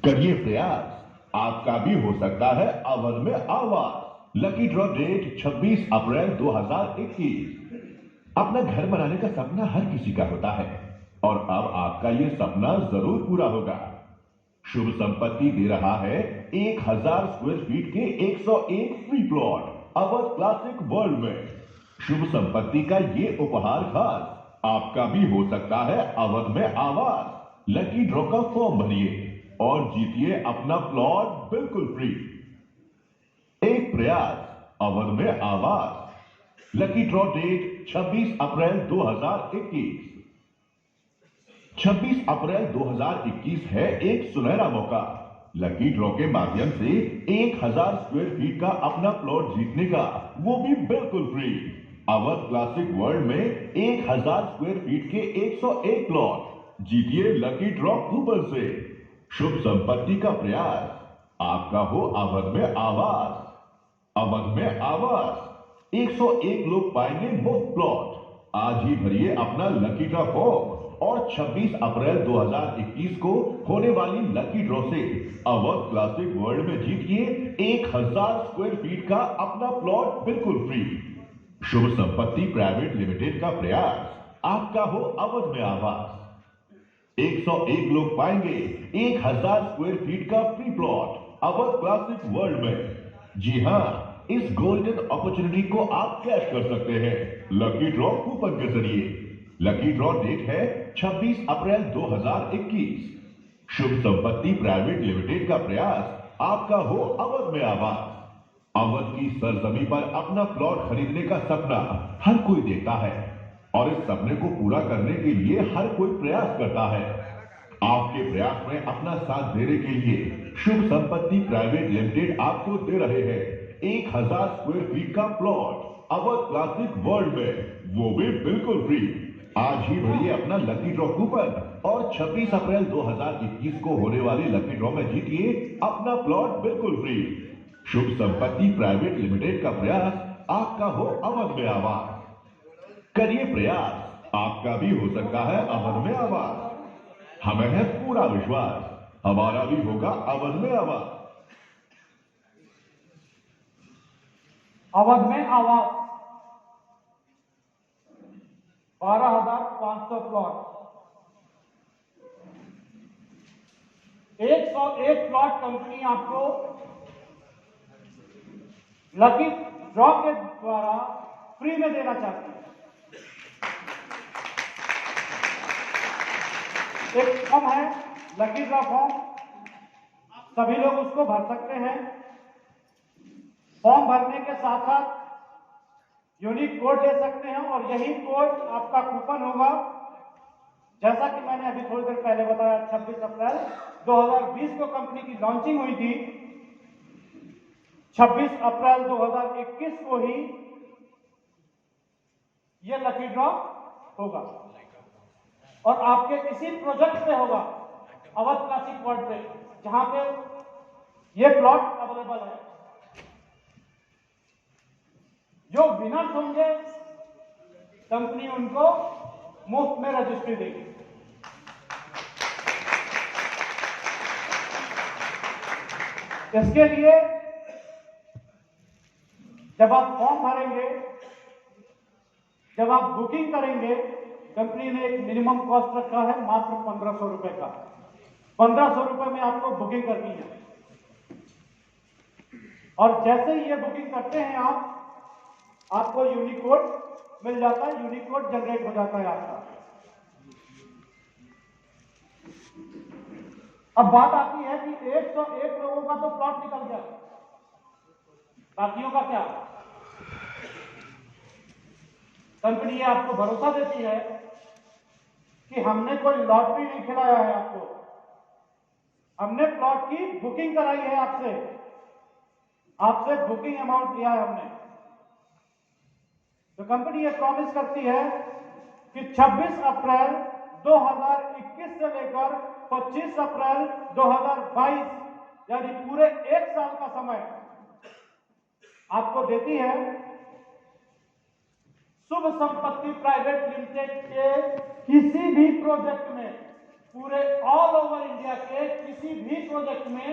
करिए प्रयास, आपका भी हो सकता है अवध में आवास। लकी ड्रॉ डेट 26 अप्रैल 2021। अपना घर बनाने का सपना हर किसी का होता है और अब आपका ये सपना जरूर पूरा होगा। शुभ संपत्ति दे रहा है 1000 स्क्वायर फीट के 101 free plot Awadh classic world में। शुभ संपत्ति का ये उपहार खास आपका भी हो सकता है अवध में आवास। लकी ड्रॉ का फॉर्म भरिए और जीतिए अपना प्लॉट बिल्कुल फ्री। एक प्रयास, अवध में आवास। लकी ड्रॉ डेट 26 अप्रैल 2021। 26 अप्रैल 2021 है एक सुनहरा मौका। लकी ड्रॉ के माध्यम से 1000 स्क्वायर फीट का अपना प्लॉट जीतने का, वो भी बिल्कुल फ्री। अवध क्लासिक वर्ल्ड में 1000 स्क्वायर फीट के 101 प्लॉट जीतिए लकी ड्रॉ कूपन से। शुभ संपत्ति का प्रयास, आपका हो अवध में आवास। अवध में आवास, 101 लोग पाएंगे मुफ्त प्लॉट। आज ही भरिए अपना लकी ड्रॉ फॉर्म और 26 अप्रैल 2021 को होने वाली लकी ड्रॉ से अवध क्लासिक वर्ल्ड में जीतिए 1000 स्क्वायर फीट का अपना प्लॉट बिल्कुल फ्री। शुभ संपत्ति प्राइवेट लिमिटेड का प्रयास, आपका हो अवध में आवास। 101 लोग पाएंगे 1000 स्क्वायर फीट का free plot Awadh classic world में। जी हां, इस गोल्डन अपॉर्चुनिटी को आप कैश कर सकते हैं लकी ड्रॉ कूपन के जरिए। लकी ड्रॉ डेट है 26 अप्रैल 2021। शुभ संपत्ति प्राइवेट लिमिटेड का प्रयास, आपका हो अवध में आवास। अवध की सरजमी पर अपना प्लॉट खरीदने का सपना हर कोई देखता है और इस सपने को पूरा करने के लिए हर कोई प्रयास करता है। आपके प्रयास में अपना साथ देने के लिए शुभ संपत्ति प्राइवेट लिमिटेड आपको दे रहे हैं 1000 स्क्वायर फीट का प्लॉट अवध क्लासिक वर्ल्ड में, वो भी बिल्कुल फ्री। आज ही भरिए अपना लकी ड्रॉ कूपन और 26 अप्रैल 2021 को होने वाली लकी ड्रॉ में जीतिए अपना प्लॉट बिल्कुल फ्री। शुभ संपत्ति प्राइवेट लिमिटेड का प्रयास, आपका हो अवध में आवास। करिए प्रयास, आपका भी हो सकता है अवध में आवास। हमें है पूरा विश्वास, हमारा भी होगा अवध में आवास। अवध में आवास 12,500 प्लॉट, 101 प्लॉट कंपनी आपको लकी ड्रॉ के द्वारा फ्री में देना चाहती है। एक फॉर्म है लकी ड्रॉ फॉर्म, सभी लोग उसको भर सकते हैं। फॉर्म भरने के साथ साथ यूनिक कोड ले सकते हैं और यही कोड आपका कूपन होगा। जैसा कि मैंने अभी थोड़ी देर पहले बताया, 26 अप्रैल 2020 को कंपनी की लॉन्चिंग हुई थी। 26 अप्रैल 2021 को ही यह लकी ड्रॉ होगा और आपके किसी प्रोजेक्ट पे होगा अवध क्लासिक वर्ल्ड पे, जहां पे ये प्लॉट अवेलेबल है। जो विनर्स होंगे कंपनी उनको मुफ्त में रजिस्ट्री देगी। इसके लिए जब आप फॉर्म भरेंगे, जब आप बुकिंग करेंगे, कंपनी ने एक मिनिमम कॉस्ट रखा है मात्र 1500 रुपए का। 1500 रुपए में आपको बुकिंग करनी है और जैसे ही ये बुकिंग करते हैं आपको यूनिक कोड मिल जाता है, यूनिक कोड जनरेट हो जाता है आपका। अब बात आती है कि 101 लोगों का तो प्लॉट निकल गया, बाकियों का क्या? कंपनी ये आपको भरोसा देती है कि हमने कोई लॉटरी नहीं खिलाया है आपको, हमने प्लॉट की बुकिंग कराई है आपसे बुकिंग अमाउंट लिया है हमने। तो कंपनी ये प्रॉमिस करती है कि 26 अप्रैल 2021 से लेकर 25 अप्रैल 2022 यानी पूरे एक साल का समय आपको देती है। शुभ संपत्ति प्राइवेट लिमिटेड के किसी भी प्रोजेक्ट में पूरे ऑल ओवर इंडिया के किसी भी प्रोजेक्ट में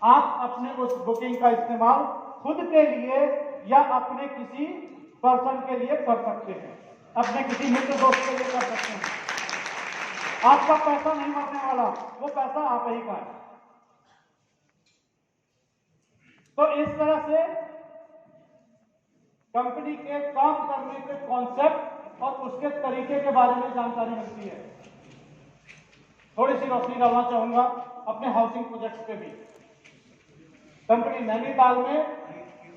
आप अपने उस बुकिंग का इस्तेमाल खुद के लिए या अपने किसी पर्सन के लिए कर सकते हैं, अपने किसी मित्र दोस्त के लिए कर सकते हैं। आपका पैसा नहीं मरने वाला, वो पैसा आप ही का है। तो इस तरह से कंपनी के काम करने के कॉन्सेप्ट और उसके तरीके के बारे में जानकारी मिलती है। थोड़ी सी रोशनी डालना चाहूंगा अपने हाउसिंग प्रोजेक्ट पे भी। कंपनी नैनीताल में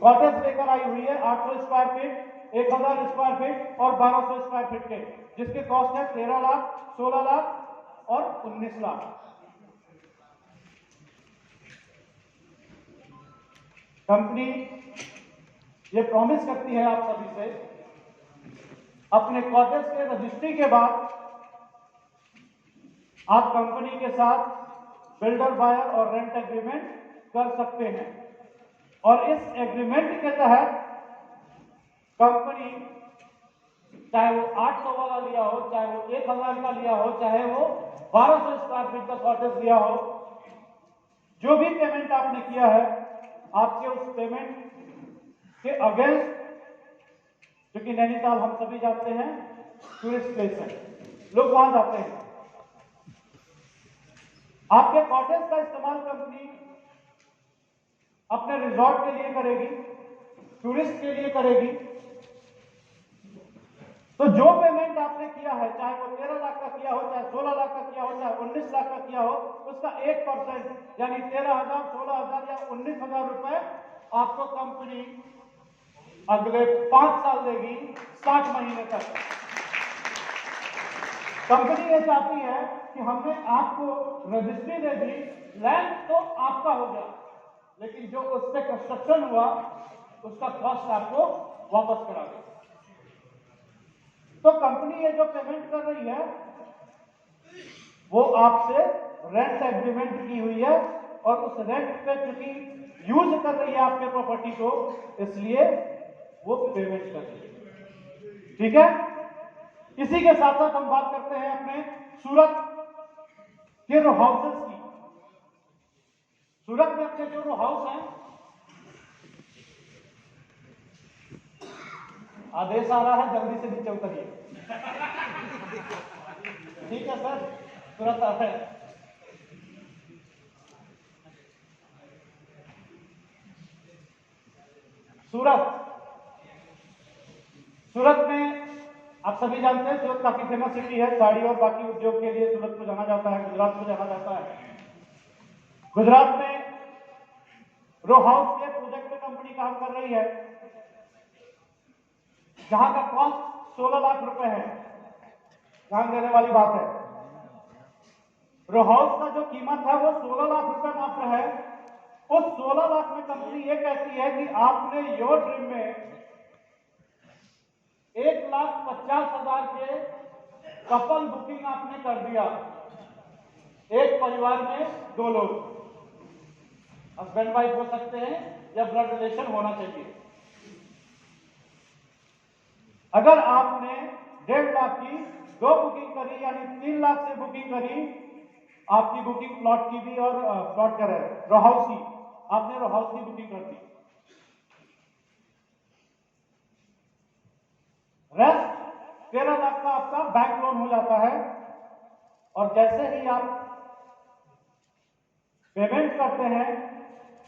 कॉटेज लेकर आई हुई है 800 स्क्वायर फीट, 1000 स्क्वायर फीट और 1200 स्क्वायर फीट के, जिसके कॉस्ट है 13 लाख, 16 लाख और 19 लाख। कंपनी ये प्रॉमिस करती है आप सभी से, अपने कॉटेज के रजिस्ट्री के बाद आप कंपनी के साथ बिल्डर बायर और रेंट एग्रीमेंट कर सकते हैं। और इस एग्रीमेंट के तहत कंपनी चाहे वो 800 वाला लिया हो, चाहे वो 1000 का लिया हो, चाहे वो 1200 स्क्वायर फीट का कॉटेज लिया हो, जो भी पेमेंट आपने किया है, आपके उस पेमेंट के अगेंस्ट, क्योंकि नैनीताल हम सभी जानते हैं टूरिस्ट प्लेस है, लोग वहां जाते हैं, आपके कॉटेज का इस्तेमाल कंपनी अपने रिजॉर्ट के लिए करेगी, टूरिस्ट के लिए करेगी। तो जो पेमेंट आपने किया है, चाहे वो 13 लाख का किया हो, चाहे 16 लाख का किया हो, चाहे 19 लाख का किया हो, उसका 1% यानी 13,000, 16,000 या 19,000 रुपए आपको कंपनी अगले 5 साल देगी, 60 महीने तक। कंपनी ये चाहती है कि हमने आपको रजिस्ट्री दे दी, लैंड तो आपका हो गया, लेकिन जो उस पर कंस्ट्रक्शन हुआ उसका कॉस्ट आपको वापस करा दे। तो कंपनी ये जो पेमेंट कर रही है वो आपसे रेंट एग्रीमेंट की हुई है, और उस रेंट पे चूंकि यूज कर रही है आपके प्रॉपर्टी को, इसलिए वो पेमेंट कर रही है। ठीक है, इसी के साथ साथ हम बात करते हैं अपने सूरत के रो हाउसेस की। सूरत में अपने जो रो हाउस हैं, आदेश आ रहा है जल्दी से नीचे उतरिए। ठीक है सर, तुरंत आ रहे हैं। सूरत में आप सभी जानते हैं सूरत काफी फेमस सिटी है, साड़ी और बाकी उद्योग के लिए सूरत को जाना जाता है, गुजरात को जाना जाता है। गुजरात में रो हाउस के प्रोजेक्ट पे कंपनी काम कर रही है, जहां का कॉस्ट 16 लाख रुपए है। ध्यान देने वाली बात है, रो हाउस का जो कीमत है वो 16 लाख रुपए मात्र है। उस 16 लाख में कंपनी ये कहती है कि आपने योर ड्रीम में 1,50,000 के कपल बुकिंग आपने कर दिया। एक परिवार में 2 लोग, हस्बैंड वाइफ हो सकते हैं या ब्लड रिलेशन होना चाहिए। अगर आपने 1.5 लाख की 2 बुकिंग करी, यानी 3 लाख से बुकिंग करी, आपकी बुकिंग प्लॉट की भी और प्लॉट कर रहे रो हाउस की, आपने रो हाउस की बुकिंग कर दी। रेस्ट 13 लाख का आपका बैंक लोन हो जाता है, और जैसे ही आप पेमेंट करते हैं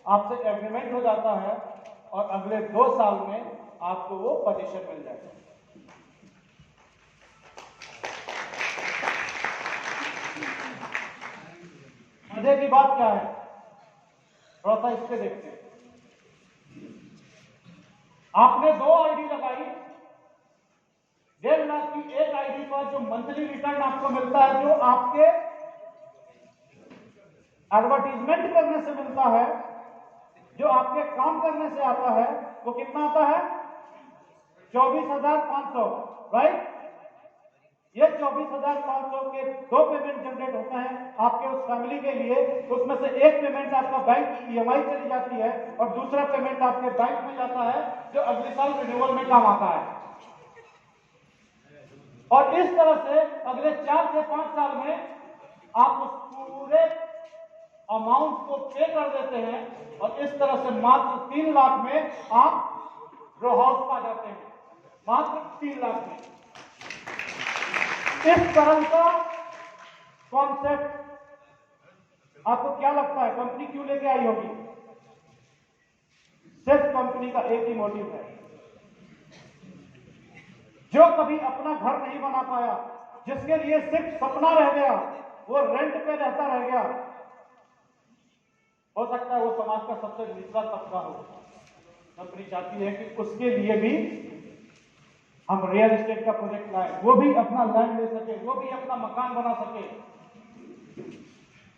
आपसे एग्रीमेंट हो जाता है, और अगले 2 साल में आपको वो पोजीशन मिल जाएगा। मजे की बात क्या है, थोड़ा सा इससे देखते हैं। आपने 2 आईडी लगाई, 1.5 लाख की एक आईडी पर जो मंथली रिटर्न आपको मिलता है, जो आपके एडवर्टीजमेंट करने से मिलता है, जो आपके काम करने से आता है, वो कितना आता है? 24,500, राइट। ये 24,500 के 2 पेमेंट जनरेट होते हैं आपके उस फैमिली के लिए। उसमें से एक पेमेंट आपका बैंक की ईएमआई चली जाती है, और दूसरा पेमेंट आपके बैंक में जाता है, जो अगले साल रिन्यूअल में काम आता है। और इस तरह से अगले 4 से 5 साल में आप उस पूरे अमाउंट को पे कर देते हैं और इस तरह से मात्र 3 लाख में आप रो हाउस पा जाते हैं, मात्र 3 लाख में। इस तरह का कॉन्सेप्ट आपको क्या लगता है कंपनी क्यों लेके आई होगी? सिर्फ कंपनी का एक ही मोटिव है, जो कभी अपना घर नहीं बना पाया, जिसके लिए सिर्फ सपना रह गया, वो रेंट पे रहता रह गया, हो सकता है वो समाज का सबसे निचला तबका हो, कंपनी चाहती है कि उसके लिए भी हम रियल एस्टेट का प्रोजेक्ट लाए, वो भी अपना लैंड ले सके, वो भी अपना मकान बना सके।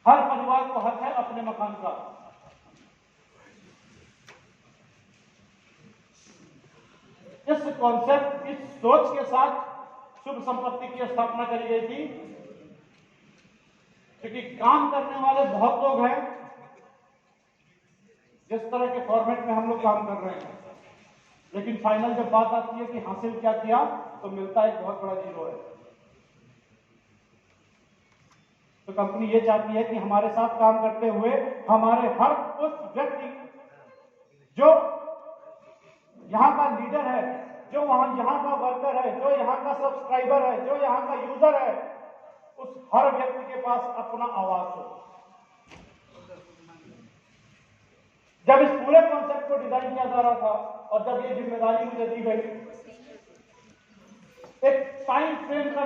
हर परिवार को हक है अपने मकान का। इस कॉन्सेप्ट, इस सोच के साथ शुभ संपत्ति की स्थापना करी गई थी, क्योंकि काम करने वाले बहुत लोग हैं। जिस तरह के फॉर्मेट में हम लोग काम कर रहे हैं, लेकिन फाइनल जब बात आती है कि हासिल क्या किया, तो मिलता एक बहुत बड़ा जीरो है। तो कंपनी ये चाहती है कि हमारे साथ काम करते हुए हमारे हर उस व्यक्ति जो यहाँ का लीडर है, जो यहाँ का वर्कर है, जो यहाँ का सब्सक्राइबर है, जो यहाँ का यूजर है, उस हर व्यक्ति के पास अपना आवाज हो। जब इस पूरे कॉन्सेप्ट को डिजाइन किया जा रहा था और जब ये जिम्मेदारी मुझे दी गई, एक टाइम फ्रेम का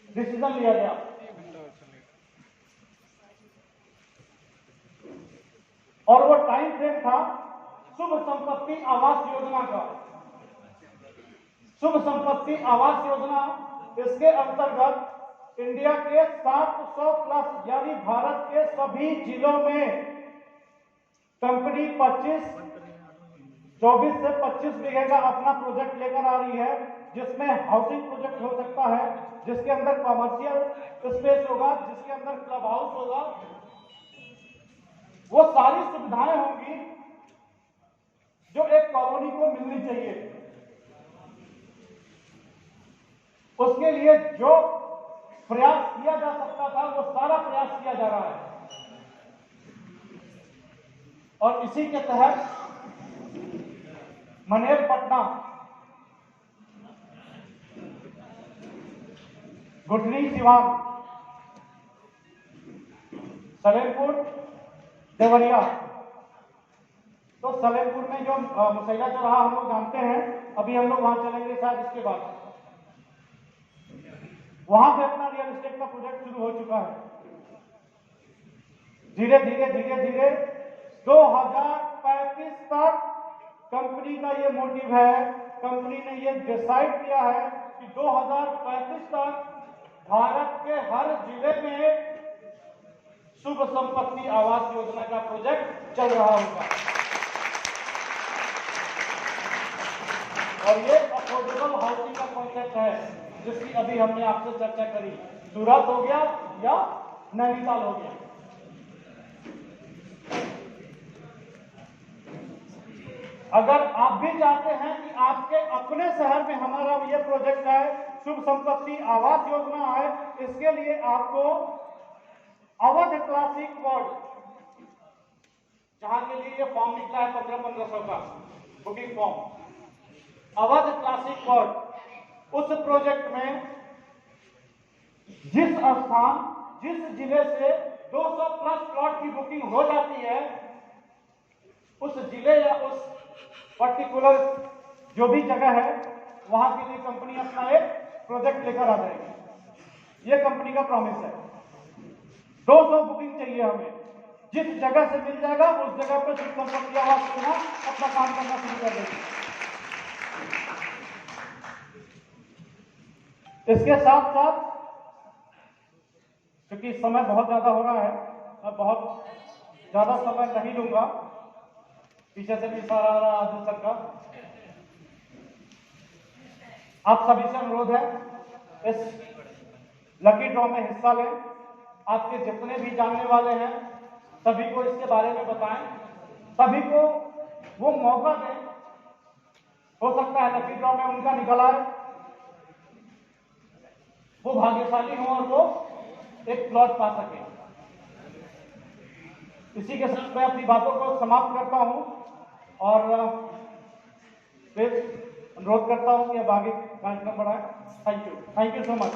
डिसीजन लिया गया। और वो टाइम फ्रेम था शुभ संपत्ति आवास योजना का। शुभ संपत्ति आवास योजना, इसके अंतर्गत इंडिया के 700 प्लस यानी भारत के सभी जिलों में कंपनी 24 से 25 बीघे का अपना प्रोजेक्ट लेकर आ रही है, जिसमें हाउसिंग प्रोजेक्ट हो सकता है, जिसके अंदर कॉमर्शियल स्पेस होगा, जिसके अंदर क्लब हाउस होगा। वो सारी सुविधाएं होंगी जो एक कॉलोनी को मिलनी चाहिए। उसके लिए जो प्रयास किया जा सकता था, वो सारा प्रयास किया जा रहा है। और इसी के तहत मनेरपटना, गुठनी सिवान, सलेमपुर, देवरिया। तो सलेमपुर में जो मुसैला चौराहा हम लोग जानते हैं, अभी हम लोग वहां चलेंगे शायद इसके बाद। वहां पे अपना रियल एस्टेट का प्रोजेक्ट शुरू हो चुका है। धीरे धीरे 2035 तक कंपनी का ये मोटिव है, कंपनी ने ये डिसाइड किया है कि 2035 तक भारत के हर जिले में शुभ संपत्ति आवास योजना का प्रोजेक्ट चल रहा होगा। और ये अफोर्डेबल हाउसिंग का कॉन्सेप्ट है, जिसकी अभी हमने आपसे चर्चा करी। सूरत हो गया या नैनीताल हो गया। अगर आप भी चाहते हैं कि आपके अपने शहर में हमारा ये प्रोजेक्ट है, शुभ संपत्ति आवास योजना है, इसके लिए आपको अवध क्लासिक वार्ड, जहां के लिए ये फॉर्म निकला है 1500 का booking form, Awadh classic ward, उस प्रोजेक्ट में जिस स्थान, जिस जिले से 200 प्लस प्लॉट की बुकिंग हो जाती है, उस जिले या उस पर्टिकुलर जो भी जगह है, वहां के लिए कंपनी अपना एक प्रोजेक्ट लेकर आ जाएगी। ये कंपनी का प्रॉमिस है। 200 बुकिंग चाहिए हमें, जिस जगह से मिल जाएगा उस जगह पर शुभ संपत्ति आवास योजना अपना काम करना शुरू कर देगी। इसके साथ साथ, क्योंकि समय बहुत ज्यादा हो रहा है, मैं बहुत ज्यादा समय नहीं लूंगा, पीछे से भी इशारा आ रहा है सर का। आप सभी से अनुरोध है, इस लकी ड्रॉ में हिस्सा लें। आपके जितने भी जानने वाले हैं सभी को इसके बारे में बताएं, सभी को वो मौका दें। हो सकता है लकी ड्रॉ में उनका निकल आए, वो भाग्यशाली हो और वो एक प्लॉट पा सके। इसी के साथ मैं अपनी बातों को समाप्त करता हूं और फिर अनुरोध करता हूं कि अब आगे कार्यक्रम बढ़ाएं। Thank you so much.